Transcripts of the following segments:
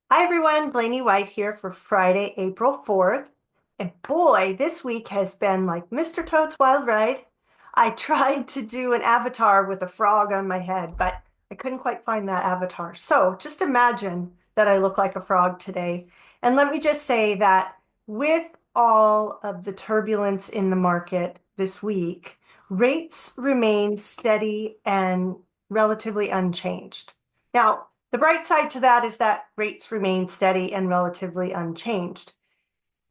Hi everyone, Blaney White here for Friday, April 4th. And boy, this week has been like Mr. Toad's Wild Ride. I tried to do an avatar with a frog on my head, but I couldn't quite find that avatar. So just imagine that I look like a frog today. And let me just say that with all of the turbulence in the market this week, rates remain steady and relatively unchanged. Now, the bright side to that is that rates remain steady and relatively unchanged.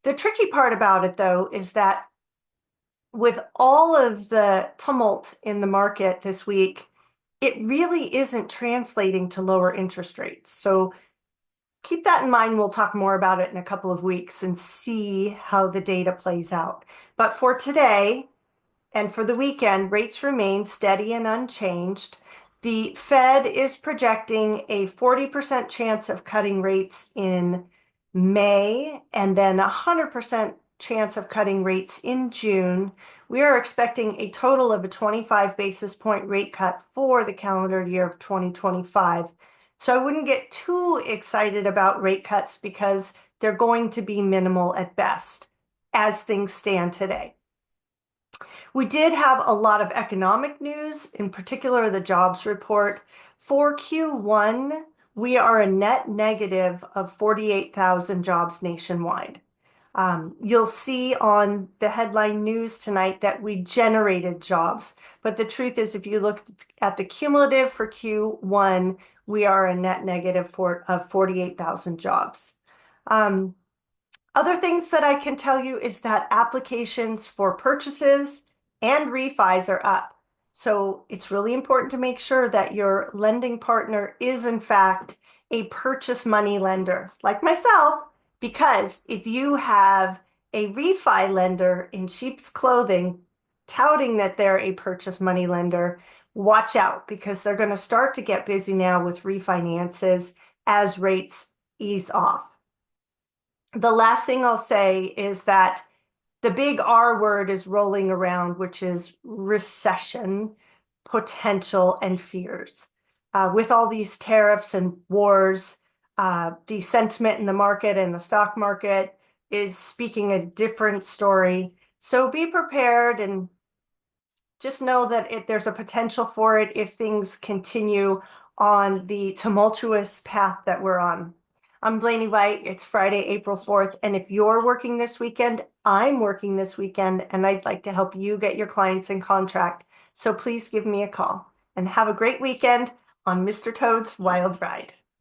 The tricky part about it, though, is that with all of the tumult in the market this week, it really isn't translating to lower interest rates. So keep that in mind. We'll talk more about it in a couple of weeks and see how the data plays out. But for today, and for the weekend, rates remain steady and unchanged. The Fed is projecting a 40% chance of cutting rates in May and then a 100% chance of cutting rates in June. We are expecting a total of a 25 basis point rate cut for the calendar year of 2025. So I wouldn't get too excited about rate cuts because they're going to be minimal at best as things stand today. We did have a lot of economic news, in particular the jobs report. For Q1, we are a net negative of 48,000 jobs nationwide. You'll see on the headline news tonight that we generated jobs, but the truth is, if you look at the cumulative for Q1, we are a net negative of 48,000 jobs. Other things that I can tell you is that applications for purchases and refis are up. So it's really important to make sure that your lending partner is in fact a purchase money lender, like myself, because if you have a refi lender in sheep's clothing touting that they're a purchase money lender, watch out because they're going to start to get busy now with refinances as rates ease off. The last thing I'll say is that the big R word is rolling around, which is recession potential and fears. With all these tariffs and wars, the sentiment in the market and the stock market is speaking a different story. So be prepared and just know that there's a potential for it if things continue on the tumultuous path that we're on. I'm Blaney White. It's Friday, April 4th. And if you're working this weekend, I'm working this weekend, and I'd like to help you get your clients in contract. So please give me a call and have a great weekend on Mr. Toad's Wild Ride.